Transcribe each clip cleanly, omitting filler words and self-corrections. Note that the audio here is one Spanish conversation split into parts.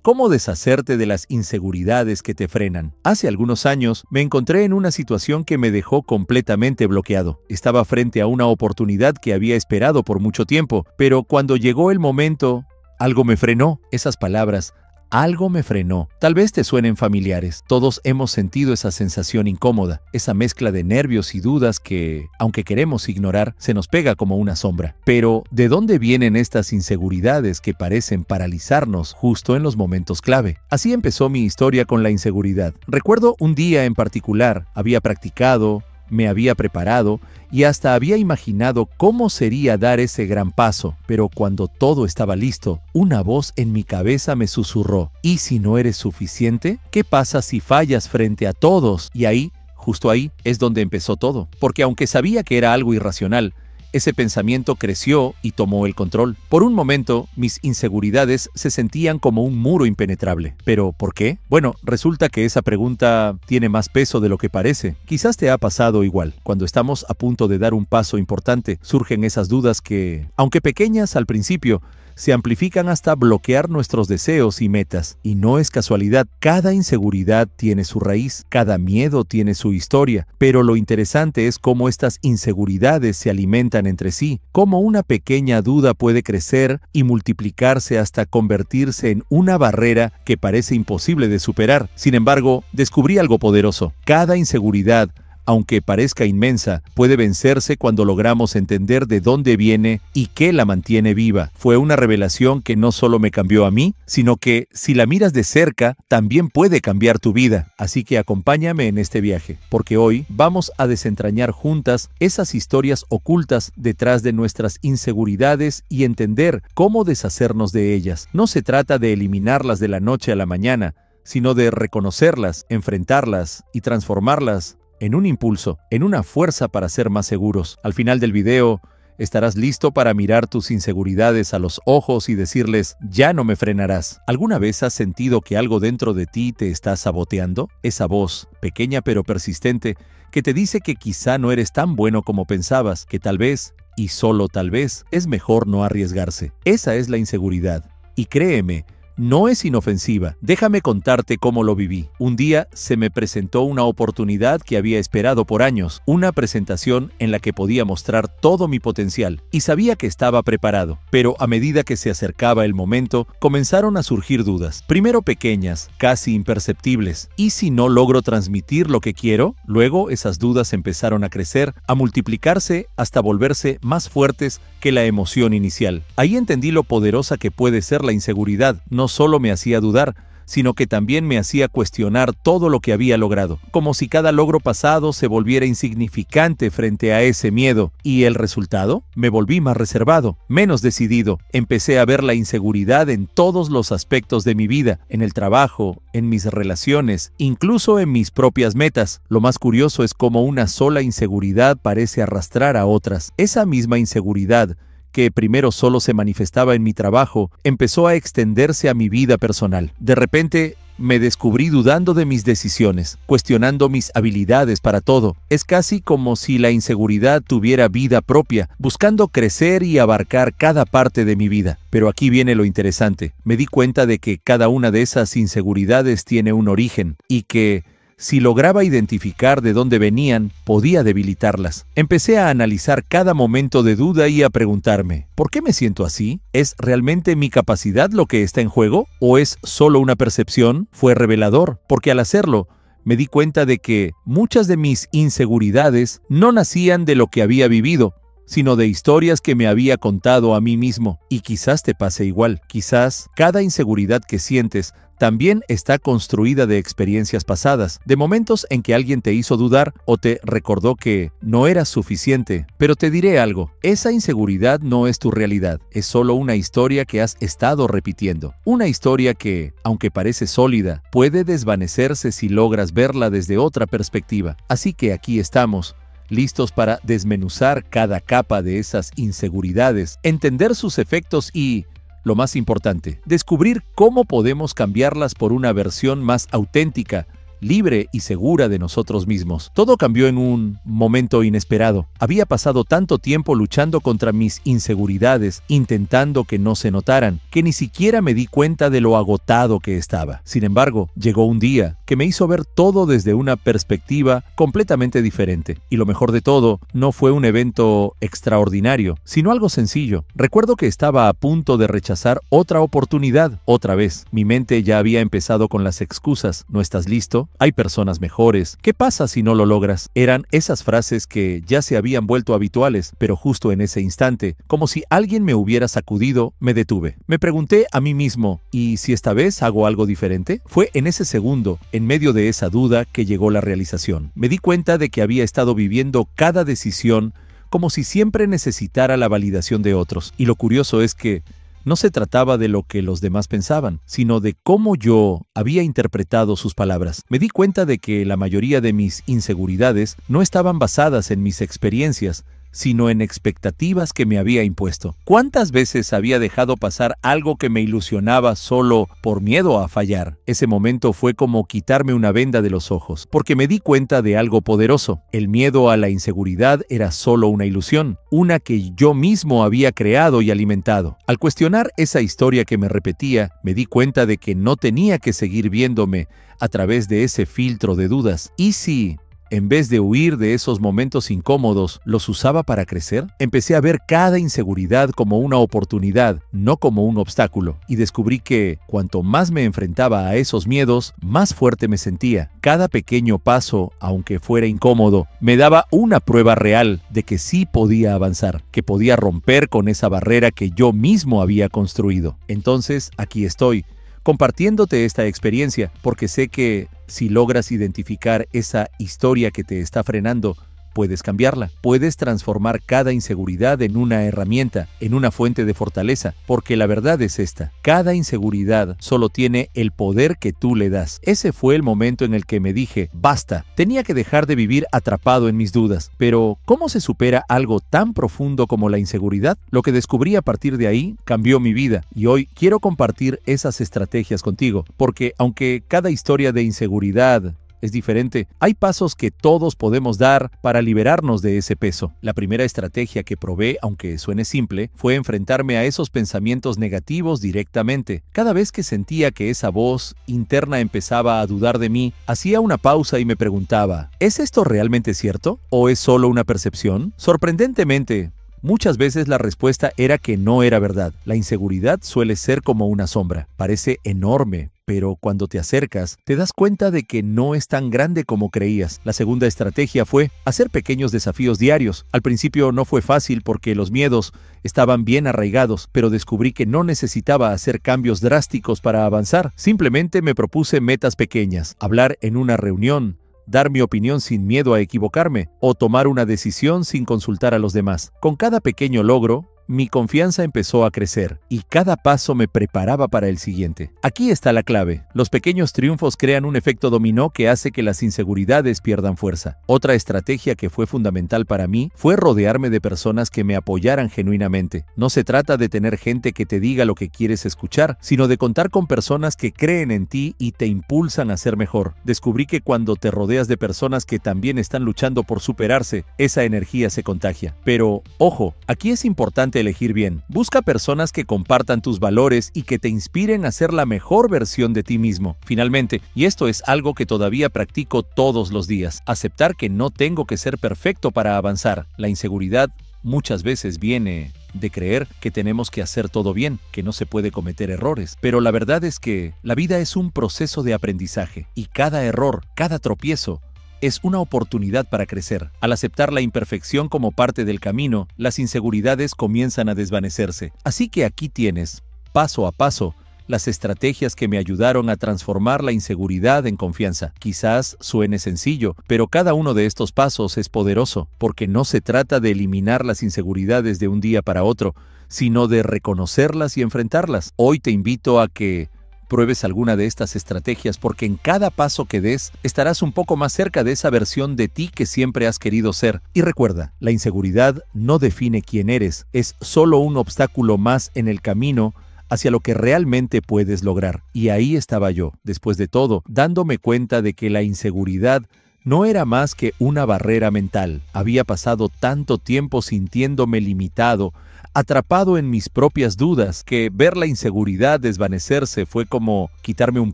¿Cómo deshacerte de las inseguridades que te frenan? Hace algunos años me encontré en una situación que me dejó completamente bloqueado. Estaba frente a una oportunidad que había esperado por mucho tiempo, pero cuando llegó el momento, algo me frenó. Esas palabras, algo me frenó. Tal vez te suenen familiares. Todos hemos sentido esa sensación incómoda, esa mezcla de nervios y dudas que, aunque queremos ignorar, se nos pega como una sombra. Pero, ¿de dónde vienen estas inseguridades que parecen paralizarnos justo en los momentos clave? Así empezó mi historia con la inseguridad. Recuerdo un día en particular, había practicado, me había preparado y hasta había imaginado cómo sería dar ese gran paso, pero cuando todo estaba listo, una voz en mi cabeza me susurró: ¿y si no eres suficiente? ¿Qué pasa si fallas frente a todos? Y ahí, justo ahí, es donde empezó todo, porque aunque sabía que era algo irracional, ese pensamiento creció y tomó el control. Por un momento, mis inseguridades se sentían como un muro impenetrable. ¿Pero por qué? Bueno, resulta que esa pregunta tiene más peso de lo que parece. Quizás te ha pasado igual. Cuando estamos a punto de dar un paso importante, surgen esas dudas que, aunque pequeñas al principio, se amplifican hasta bloquear nuestros deseos y metas. Y no es casualidad, cada inseguridad tiene su raíz, cada miedo tiene su historia, pero lo interesante es cómo estas inseguridades se alimentan entre sí, cómo una pequeña duda puede crecer y multiplicarse hasta convertirse en una barrera que parece imposible de superar. Sin embargo, descubrí algo poderoso. Cada inseguridad, aunque parezca inmensa, puede vencerse cuando logramos entender de dónde viene y qué la mantiene viva. Fue una revelación que no solo me cambió a mí, sino que, si la miras de cerca, también puede cambiar tu vida. Así que acompáñame en este viaje, porque hoy vamos a desentrañar juntas esas historias ocultas detrás de nuestras inseguridades y entender cómo deshacernos de ellas. No se trata de eliminarlas de la noche a la mañana, sino de reconocerlas, enfrentarlas y transformarlas en un impulso, en una fuerza para ser más seguros. Al final del video, estarás listo para mirar tus inseguridades a los ojos y decirles: ya no me frenarás. ¿Alguna vez has sentido que algo dentro de ti te está saboteando? Esa voz, pequeña pero persistente, que te dice que quizá no eres tan bueno como pensabas, que tal vez, y solo tal vez, es mejor no arriesgarse. Esa es la inseguridad. Y créeme, no es inofensiva. Déjame contarte cómo lo viví. Un día se me presentó una oportunidad que había esperado por años, una presentación en la que podía mostrar todo mi potencial, y sabía que estaba preparado. Pero a medida que se acercaba el momento, comenzaron a surgir dudas. Primero pequeñas, casi imperceptibles. ¿Y si no logro transmitir lo que quiero? Luego esas dudas empezaron a crecer, a multiplicarse hasta volverse más fuertes que la emoción inicial. Ahí entendí lo poderosa que puede ser la inseguridad. No solo me hacía dudar, sino que también me hacía cuestionar todo lo que había logrado, como si cada logro pasado se volviera insignificante frente a ese miedo. ¿Y el resultado? Me volví más reservado, menos decidido. Empecé a ver la inseguridad en todos los aspectos de mi vida, en el trabajo, en mis relaciones, incluso en mis propias metas. Lo más curioso es cómo una sola inseguridad parece arrastrar a otras. Esa misma inseguridad, que primero solo se manifestaba en mi trabajo, empezó a extenderse a mi vida personal. De repente, me descubrí dudando de mis decisiones, cuestionando mis habilidades para todo. Es casi como si la inseguridad tuviera vida propia, buscando crecer y abarcar cada parte de mi vida. Pero aquí viene lo interesante. Me di cuenta de que cada una de esas inseguridades tiene un origen, y que, si lograba identificar de dónde venían, podía debilitarlas. Empecé a analizar cada momento de duda y a preguntarme: ¿por qué me siento así? ¿Es realmente mi capacidad lo que está en juego? ¿O es solo una percepción? Fue revelador, porque al hacerlo, me di cuenta de que muchas de mis inseguridades no nacían de lo que había vivido, sino de historias que me había contado a mí mismo. Y quizás te pase igual. Quizás cada inseguridad que sientes también está construida de experiencias pasadas, de momentos en que alguien te hizo dudar o te recordó que no eras suficiente. Pero te diré algo: esa inseguridad no es tu realidad, es solo una historia que has estado repitiendo. Una historia que, aunque parece sólida, puede desvanecerse si logras verla desde otra perspectiva. Así que aquí estamos, listos para desmenuzar cada capa de esas inseguridades, entender sus efectos y, lo más importante, descubrir cómo podemos cambiarlas por una versión más auténtica, libre y segura de nosotros mismos. Todo cambió en un momento inesperado. Había pasado tanto tiempo luchando contra mis inseguridades, intentando que no se notaran, que ni siquiera me di cuenta de lo agotado que estaba. Sin embargo, llegó un día que me hizo ver todo desde una perspectiva completamente diferente. Y lo mejor de todo, no fue un evento extraordinario, sino algo sencillo. Recuerdo que estaba a punto de rechazar otra oportunidad, otra vez. Mi mente ya había empezado con las excusas. ¿No estás listo? Hay personas mejores. ¿Qué pasa si no lo logras? Eran esas frases que ya se habían vuelto habituales, pero justo en ese instante, como si alguien me hubiera sacudido, me detuve. Me pregunté a mí mismo, ¿y si esta vez hago algo diferente? Fue en ese segundo, en medio de esa duda, que llegó la realización. Me di cuenta de que había estado viviendo cada decisión como si siempre necesitara la validación de otros. Y lo curioso es que no se trataba de lo que los demás pensaban, sino de cómo yo había interpretado sus palabras. Me di cuenta de que la mayoría de mis inseguridades no estaban basadas en mis experiencias, sino en expectativas que me había impuesto. ¿Cuántas veces había dejado pasar algo que me ilusionaba solo por miedo a fallar? Ese momento fue como quitarme una venda de los ojos, porque me di cuenta de algo poderoso. El miedo a la inseguridad era solo una ilusión, una que yo mismo había creado y alimentado. Al cuestionar esa historia que me repetía, me di cuenta de que no tenía que seguir viéndome a través de ese filtro de dudas. ¿Y si en vez de huir de esos momentos incómodos, los usaba para crecer? Empecé a ver cada inseguridad como una oportunidad, no como un obstáculo, y descubrí que cuanto más me enfrentaba a esos miedos, más fuerte me sentía. Cada pequeño paso, aunque fuera incómodo, me daba una prueba real de que sí podía avanzar, que podía romper con esa barrera que yo mismo había construido. Entonces, aquí estoy, compartiéndote esta experiencia, porque sé que si logras identificar esa historia que te está frenando, puedes cambiarla. Puedes transformar cada inseguridad en una herramienta, en una fuente de fortaleza, porque la verdad es esta: cada inseguridad solo tiene el poder que tú le das. Ese fue el momento en el que me dije, basta, tenía que dejar de vivir atrapado en mis dudas. Pero, ¿cómo se supera algo tan profundo como la inseguridad? Lo que descubrí a partir de ahí cambió mi vida, y hoy quiero compartir esas estrategias contigo, porque aunque cada historia de inseguridad es diferente, hay pasos que todos podemos dar para liberarnos de ese peso. La primera estrategia que probé, aunque suene simple, fue enfrentarme a esos pensamientos negativos directamente. Cada vez que sentía que esa voz interna empezaba a dudar de mí, hacía una pausa y me preguntaba, ¿es esto realmente cierto? ¿O es solo una percepción? Sorprendentemente, muchas veces la respuesta era que no era verdad. La inseguridad suele ser como una sombra. Parece enorme, pero cuando te acercas, te das cuenta de que no es tan grande como creías. La segunda estrategia fue hacer pequeños desafíos diarios. Al principio no fue fácil porque los miedos estaban bien arraigados, pero descubrí que no necesitaba hacer cambios drásticos para avanzar. Simplemente me propuse metas pequeñas: hablar en una reunión, dar mi opinión sin miedo a equivocarme, o tomar una decisión sin consultar a los demás. Con cada pequeño logro, mi confianza empezó a crecer y cada paso me preparaba para el siguiente. Aquí está la clave. Los pequeños triunfos crean un efecto dominó que hace que las inseguridades pierdan fuerza. Otra estrategia que fue fundamental para mí fue rodearme de personas que me apoyaran genuinamente. No se trata de tener gente que te diga lo que quieres escuchar, sino de contar con personas que creen en ti y te impulsan a ser mejor. Descubrí que cuando te rodeas de personas que también están luchando por superarse, esa energía se contagia. Pero, ojo, aquí es importante elegir bien. Busca personas que compartan tus valores y que te inspiren a ser la mejor versión de ti mismo. Finalmente, y esto es algo que todavía practico todos los días, aceptar que no tengo que ser perfecto para avanzar. La inseguridad muchas veces viene de creer que tenemos que hacer todo bien, que no se puede cometer errores. Pero la verdad es que la vida es un proceso de aprendizaje y cada error, cada tropiezo, es una oportunidad para crecer. Al aceptar la imperfección como parte del camino, las inseguridades comienzan a desvanecerse. Así que aquí tienes, paso a paso, las estrategias que me ayudaron a transformar la inseguridad en confianza. Quizás suene sencillo, pero cada uno de estos pasos es poderoso, porque no se trata de eliminar las inseguridades de un día para otro, sino de reconocerlas y enfrentarlas. Hoy te invito a que pruebes alguna de estas estrategias, porque en cada paso que des estarás un poco más cerca de esa versión de ti que siempre has querido ser. Y recuerda, la inseguridad no define quién eres, es solo un obstáculo más en el camino hacia lo que realmente puedes lograr. Y ahí estaba yo, después de todo, dándome cuenta de que la inseguridad no era más que una barrera mental. Había pasado tanto tiempo sintiéndome limitado, atrapado en mis propias dudas, que ver la inseguridad desvanecerse fue como quitarme un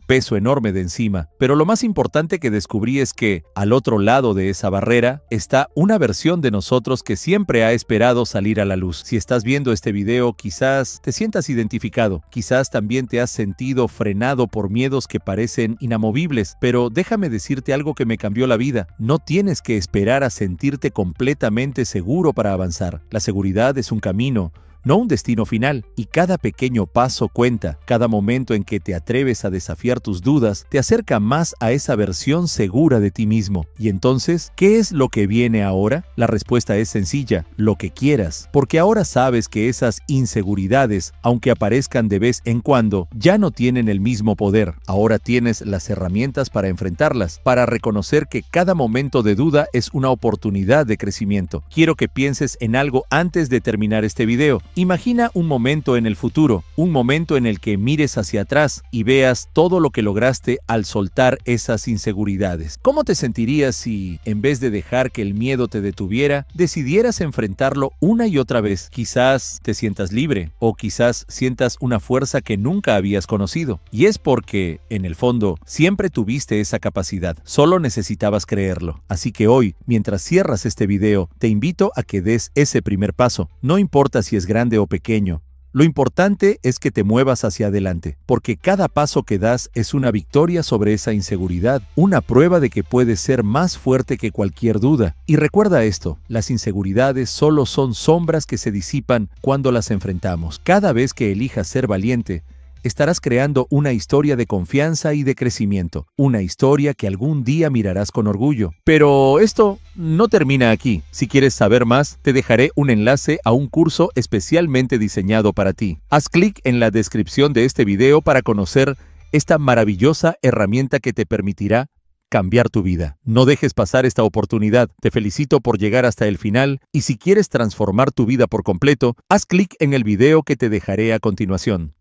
peso enorme de encima. Pero lo más importante que descubrí es que, al otro lado de esa barrera, está una versión de nosotros que siempre ha esperado salir a la luz. Si estás viendo este video, quizás te sientas identificado, quizás también te has sentido frenado por miedos que parecen inamovibles, pero déjame decirte algo que me cambió la vida. No tienes que esperar a sentirte completamente seguro para avanzar. La seguridad es un camino, no un destino final, y cada pequeño paso cuenta. Cada momento en que te atreves a desafiar tus dudas te acerca más a esa versión segura de ti mismo. Y entonces, ¿qué es lo que viene ahora? La respuesta es sencilla: lo que quieras, porque ahora sabes que esas inseguridades, aunque aparezcan de vez en cuando, ya no tienen el mismo poder. Ahora tienes las herramientas para enfrentarlas, para reconocer que cada momento de duda es una oportunidad de crecimiento. Quiero que pienses en algo antes de terminar este video. Imagina un momento en el futuro, un momento en el que mires hacia atrás y veas todo lo que lograste al soltar esas inseguridades. ¿Cómo te sentirías si, en vez de dejar que el miedo te detuviera, decidieras enfrentarlo una y otra vez? Quizás te sientas libre, o quizás sientas una fuerza que nunca habías conocido. Y es porque, en el fondo, siempre tuviste esa capacidad, solo necesitabas creerlo. Así que hoy, mientras cierras este video, te invito a que des ese primer paso. No importa si es grande o pequeño. Lo importante es que te muevas hacia adelante, porque cada paso que das es una victoria sobre esa inseguridad, una prueba de que puedes ser más fuerte que cualquier duda. Y recuerda esto: las inseguridades solo son sombras que se disipan cuando las enfrentamos. Cada vez que elijas ser valiente, estarás creando una historia de confianza y de crecimiento, una historia que algún día mirarás con orgullo. Pero esto no termina aquí. Si quieres saber más, te dejaré un enlace a un curso especialmente diseñado para ti. Haz clic en la descripción de este video para conocer esta maravillosa herramienta que te permitirá cambiar tu vida. No dejes pasar esta oportunidad. Te felicito por llegar hasta el final, y si quieres transformar tu vida por completo, haz clic en el video que te dejaré a continuación.